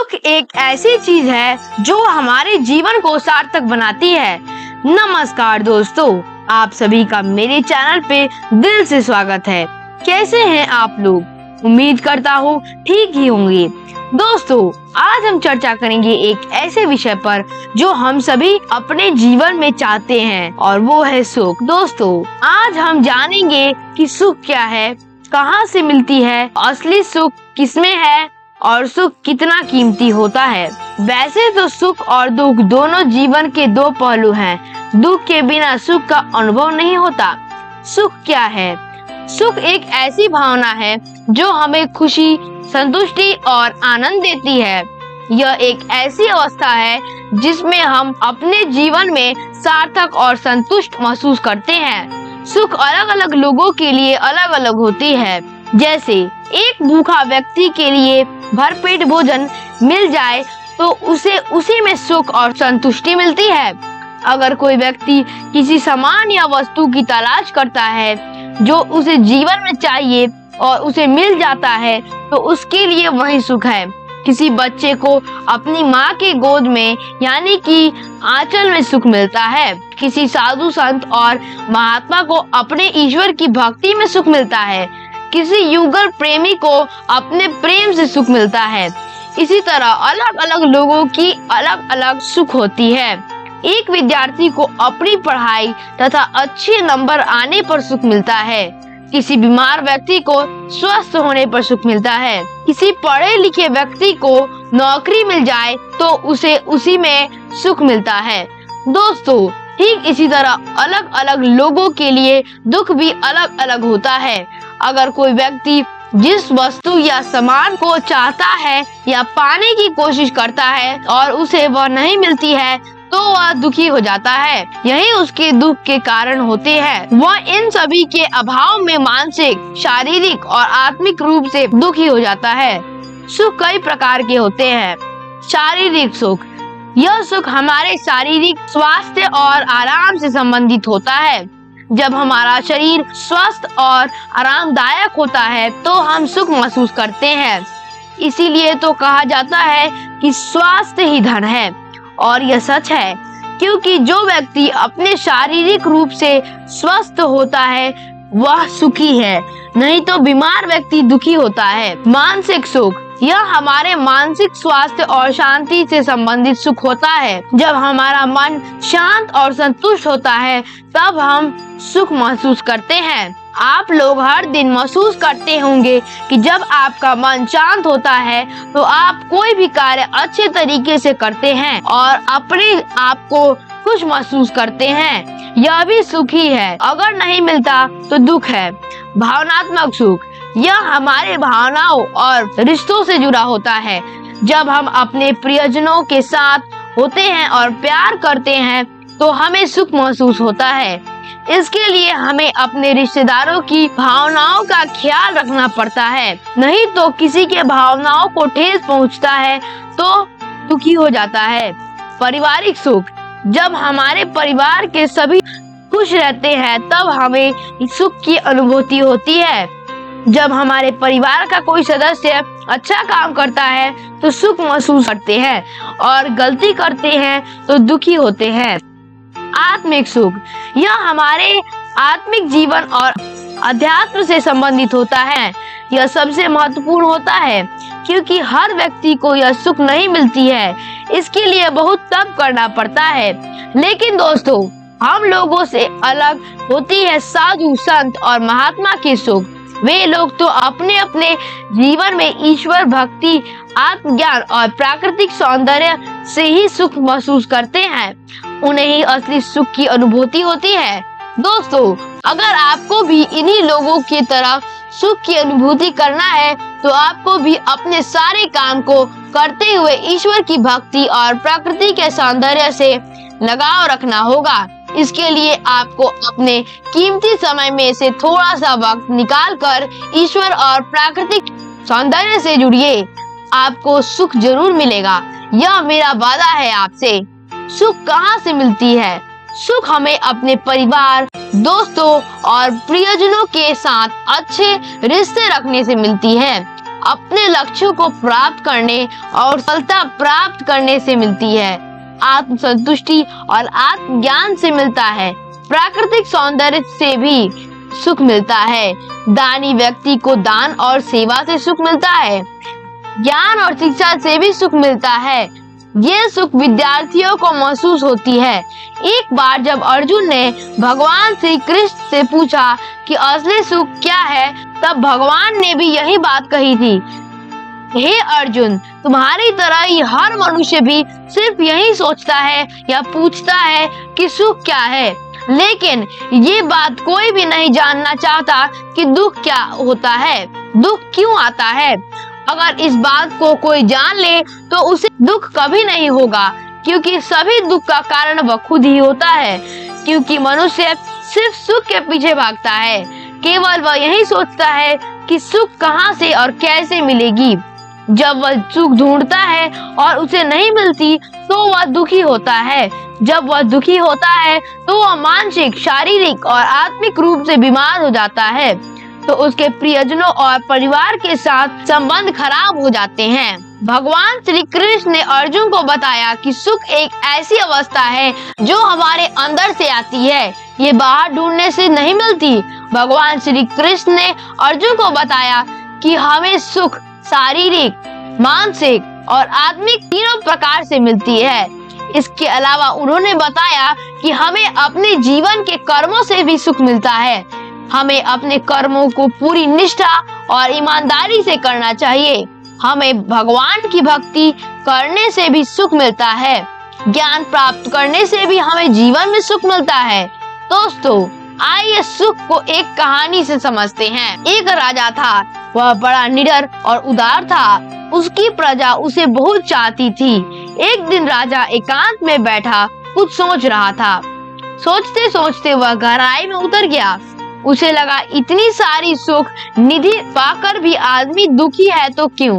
सुख एक ऐसी चीज है जो हमारे जीवन को सार्थक बनाती है। नमस्कार दोस्तों, आप सभी का मेरे चैनल पे दिल से स्वागत है। कैसे हैं आप लोग? उम्मीद करता हूँ ठीक ही होंगे। दोस्तों, आज हम चर्चा करेंगे एक ऐसे विषय पर जो हम सभी अपने जीवन में चाहते हैं और वो है सुख। दोस्तों, आज हम जानेंगे कि सुख क्या है, कहाँ से मिलती है, असली सुख किसमें है और सुख कितना कीमती होता है। वैसे तो सुख और दुख दोनों जीवन के दो पहलू हैं। दुख के बिना सुख का अनुभव नहीं होता। सुख क्या है? सुख एक ऐसी भावना है जो हमें खुशी, संतुष्टि और आनंद देती है। यह एक ऐसी अवस्था है जिसमें हम अपने जीवन में सार्थक और संतुष्ट महसूस करते हैं। सुख अलग अलग लोगों के लिए अलग अलग होती है। जैसे एक भूखा व्यक्ति के लिए भरपेट भोजन मिल जाए तो उसे उसी में सुख और संतुष्टि मिलती है। अगर कोई व्यक्ति किसी सामान या वस्तु की तलाश करता है जो उसे जीवन में चाहिए और उसे मिल जाता है तो उसके लिए वही सुख है। किसी बच्चे को अपनी माँ के गोद में यानी कि आंचल में सुख मिलता है। किसी साधु संत और महात्मा को अपने ईश्वर की भक्ति में सुख मिलता है। किसी युगल प्रेमी को अपने प्रेम से सुख मिलता है। इसी तरह अलग अलग लोगों की अलग अलग सुख होती है। एक विद्यार्थी को अपनी पढ़ाई तथा अच्छे नंबर आने पर सुख मिलता है। किसी बीमार व्यक्ति को स्वस्थ होने पर सुख मिलता है। किसी पढ़े लिखे व्यक्ति को नौकरी मिल जाए तो उसे उसी में सुख मिलता है। दोस्तों, ठीक इसी तरह अलग अलग लोगों के लिए दुख भी अलग अलग होता है। अगर कोई व्यक्ति जिस वस्तु या सामान को चाहता है या पाने की कोशिश करता है और उसे वह नहीं मिलती है तो वह दुखी हो जाता है। यही उसके दुख के कारण होते हैं। वह इन सभी के अभाव में मानसिक, शारीरिक और आत्मिक रूप से दुखी हो जाता है। सुख कई प्रकार के होते हैं। शारीरिक सुख, यह सुख हमारे शारीरिक स्वास्थ्य और आराम से संबंधित होता है। जब हमारा शरीर स्वस्थ और आरामदायक होता है तो हम सुख महसूस करते हैं। इसीलिए तो कहा जाता है कि स्वास्थ्य ही धन है। और यह सच है, क्योंकि जो व्यक्ति अपने शारीरिक रूप से स्वस्थ होता है वह सुखी है, नहीं तो बीमार व्यक्ति दुखी होता है। मानसिक सुख, यह हमारे मानसिक स्वास्थ्य और शांति से संबंधित सुख होता है। जब हमारा मन शांत और संतुष्ट होता है तब हम सुख महसूस करते हैं। आप लोग हर दिन महसूस करते होंगे कि जब आपका मन शांत होता है तो आप कोई भी कार्य अच्छे तरीके से करते हैं और अपने आप को खुश महसूस करते हैं। यह भी सुख ही है। अगर नहीं मिलता तो दुख है। भावनात्मक सुख, यह हमारे भावनाओं और रिश्तों से जुड़ा होता है। जब हम अपने प्रियजनों के साथ होते हैं और प्यार करते हैं तो हमें सुख महसूस होता है। इसके लिए हमें अपने रिश्तेदारों की भावनाओं का ख्याल रखना पड़ता है, नहीं तो किसी के भावनाओं को ठेस पहुंचता है तो दुखी हो जाता है। पारिवारिक सुख, जब हमारे परिवार के सभी खुश रहते हैं तब हमें सुख की अनुभूति होती है। जब हमारे परिवार का कोई सदस्य अच्छा काम करता है तो सुख महसूस करते हैं और गलती करते हैं तो दुखी होते हैं। आत्मिक सुख, यह हमारे आत्मिक जीवन और अध्यात्म से संबंधित होता है। यह सबसे महत्वपूर्ण होता है क्योंकि हर व्यक्ति को यह सुख नहीं मिलती है। इसके लिए बहुत तप करना पड़ता है। लेकिन दोस्तों, हम लोगों से अलग होती है साधु, संत और महात्मा की सुख। वे लोग तो अपने अपने जीवन में ईश्वर भक्ति, आत्मज्ञान और प्राकृतिक सौंदर्य से ही सुख महसूस करते हैं। उन्हें ही असली सुख की अनुभूति होती है। दोस्तों, अगर आपको भी इन्हीं लोगों की तरह सुख की अनुभूति करना है तो आपको भी अपने सारे काम को करते हुए ईश्वर की भक्ति और प्रकृति के सौंदर्य से लगाव रखना होगा। इसके लिए आपको अपने कीमती समय में से थोड़ा सा वक्त निकालकर ईश्वर और प्राकृतिक सौंदर्य से जुड़िए। आपको सुख जरूर मिलेगा, यह मेरा वादा है आपसे। सुख कहाँ से मिलती है? सुख हमें अपने परिवार, दोस्तों और प्रियजनों के साथ अच्छे रिश्ते रखने से मिलती है। अपने लक्ष्यों को प्राप्त करने और सफलता प्राप्त करने से मिलती है। आत्म संतुष्टि और आत्म ज्ञान से मिलता है। प्राकृतिक सौंदर्य से भी सुख मिलता है। दानी व्यक्ति को दान और सेवा से सुख मिलता है। ज्ञान और शिक्षा से भी सुख मिलता है। ये सुख विद्यार्थियों को महसूस होती है। एक बार जब अर्जुन ने भगवान श्री कृष्ण से पूछा कि असली सुख क्या है, तब भगवान ने भी यही बात कही थी। हे अर्जुन, तुम्हारी तरह ही हर मनुष्य भी सिर्फ यही सोचता है या पूछता है कि सुख क्या है, लेकिन ये बात कोई भी नहीं जानना चाहता कि दुख क्या होता है, दुख क्यों आता है। अगर इस बात को कोई जान ले तो उसे दुख कभी नहीं होगा, क्योंकि सभी दुख का कारण वह खुद ही होता है। क्योंकि मनुष्य सिर्फ सुख के पीछे भागता है, केवल वह यही सोचता है कि सुख कहाँ से और कैसे मिलेगी। जब वह सुख ढूंढता है और उसे नहीं मिलती तो वह दुखी होता है। जब वह दुखी होता है तो वह मानसिक, शारीरिक और आत्मिक रूप से बीमार हो जाता है, तो उसके प्रियजनों और परिवार के साथ संबंध खराब हो जाते हैं। भगवान श्री कृष्ण ने अर्जुन को बताया कि सुख एक ऐसी अवस्था है जो हमारे अंदर से आती है, ये बाहर ढूंढने से नहीं मिलती। भगवान श्री कृष्ण ने अर्जुन को बताया कि हमें सुख शारीरिक, मानसिक और आत्मिक तीनों प्रकार से मिलती है। इसके अलावा उन्होंने बताया कि हमें अपने जीवन के कर्मों से भी सुख मिलता है। हमें अपने कर्मों को पूरी निष्ठा और ईमानदारी से करना चाहिए। हमें भगवान की भक्ति करने से भी सुख मिलता है। ज्ञान प्राप्त करने से भी हमें जीवन में सुख मिलता है। दोस्तों, आइए सुख को एक कहानी से समझते हैं। एक राजा था, वह बड़ा निडर और उदार था। उसकी प्रजा उसे बहुत चाहती थी। एक दिन राजा एकांत में बैठा कुछ सोच रहा था। सोचते सोचते वह गहराई में उतर गया। उसे लगा इतनी सारी सुख निधि पाकर भी आदमी दुखी है तो क्यों।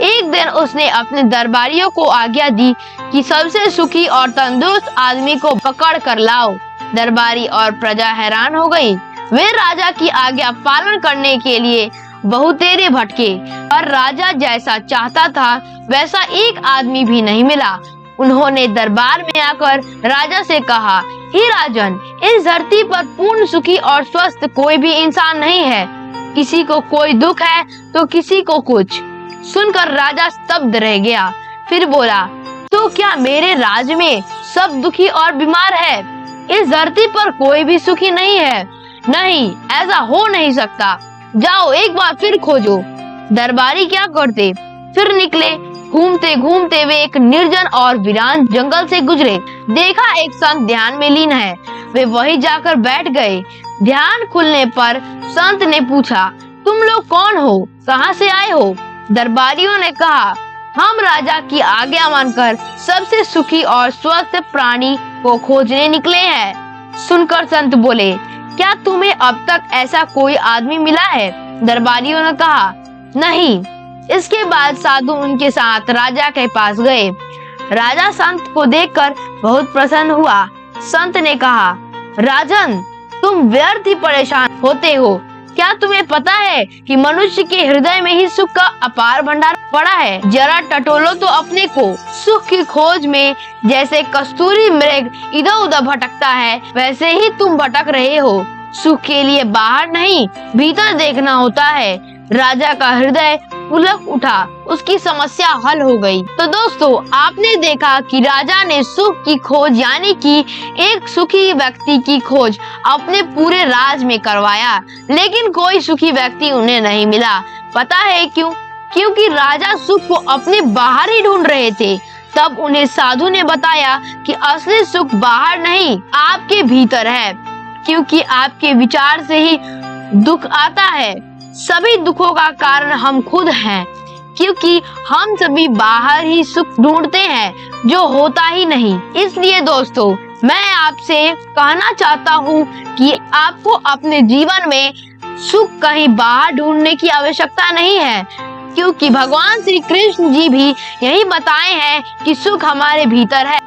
एक दिन उसने अपने दरबारियों को आज्ञा दी कि सबसे सुखी और तंदुरुस्त आदमी को पकड़ कर लाओ। दरबारी और प्रजा हैरान हो गई। वे राजा की आज्ञा पालन करने के लिए बहुतेरे भटके, और राजा जैसा चाहता था वैसा एक आदमी भी नहीं मिला। उन्होंने दरबार में आकर राजा से कहा, हे राजन, इस धरती पर पूर्ण सुखी और स्वस्थ कोई भी इंसान नहीं है। किसी को कोई दुख है तो किसी को कुछ। सुनकर राजा स्तब्ध रह गया। फिर बोला, तो क्या मेरे राज में सब दुखी और बीमार है? इस धरती पर कोई भी सुखी नहीं है। नहीं, ऐसा हो नहीं सकता। जाओ एक बार फिर खोजो। दरबारी क्या करते, फिर निकले। घूमते घूमते वे एक निर्जन और वीरान जंगल से गुजरे। देखा एक संत ध्यान में लीन है। वे वहीं जाकर बैठ गए। ध्यान खुलने पर संत ने पूछा, तुम लोग कौन हो, कहाँ से आए हो? दरबारियों ने कहा, हम राजा की आज्ञा मानकर सबसे सुखी और स्वस्थ प्राणी को खोजने निकले हैं। सुनकर संत बोले, क्या तुम्हें अब तक ऐसा कोई आदमी मिला है? दरबारियों ने कहा, नहीं। इसके बाद साधु उनके साथ राजा के पास गए। राजा संत को देखकर बहुत प्रसन्न हुआ। संत ने कहा, राजन, तुम व्यर्थ ही परेशान होते हो। क्या तुम्हें पता है कि मनुष्य के हृदय में ही सुख का अपार भंडार पड़ा है? जरा टटोलो तो अपने को। सुख की खोज में जैसे कस्तूरी मृग इधर उधर भटकता है, वैसे ही तुम भटक रहे हो। सुख के लिए बाहर नहीं, भीतर देखना होता है। राजा का हृदय पुलक उठा, उसकी समस्या हल हो गई। तो दोस्तों, आपने देखा कि राजा ने सुख की खोज यानी कि एक सुखी व्यक्ति की खोज अपने पूरे राज में करवाया, लेकिन कोई सुखी व्यक्ति उन्हें नहीं मिला। पता है क्यों? क्योंकि राजा सुख को अपने बाहर ही ढूंढ रहे थे। तब उन्हें साधु ने बताया कि असली सुख बाहर नहीं, आपके भीतर है। क्योंकि आपके विचार से ही दुख आता है। सभी दुखों का कारण हम खुद हैं, क्योंकि हम सभी बाहर ही सुख ढूंढते हैं जो होता ही नहीं। इसलिए दोस्तों, मैं आपसे कहना चाहता हूँ कि आपको अपने जीवन में सुख कहीं बाहर ढूंढने की आवश्यकता नहीं है, क्योंकि भगवान श्री कृष्ण जी भी यही बताए हैं कि सुख हमारे भीतर है।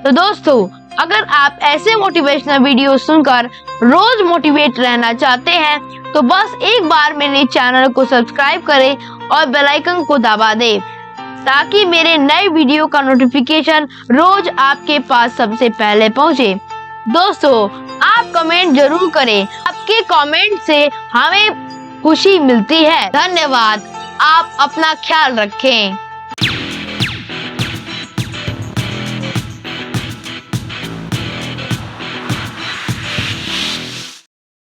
तो दोस्तों, अगर आप ऐसे मोटिवेशनल वीडियो सुनकर रोज मोटिवेट रहना चाहते हैं तो बस एक बार मेरे चैनल को सब्सक्राइब करें और बेल आइकन को दबा दें ताकि मेरे नए वीडियो का नोटिफिकेशन रोज आपके पास सबसे पहले पहुंचे। दोस्तों, आप कमेंट जरूर करें, आपके कमेंट से हमें खुशी मिलती है। धन्यवाद। आप अपना ख्याल रखें।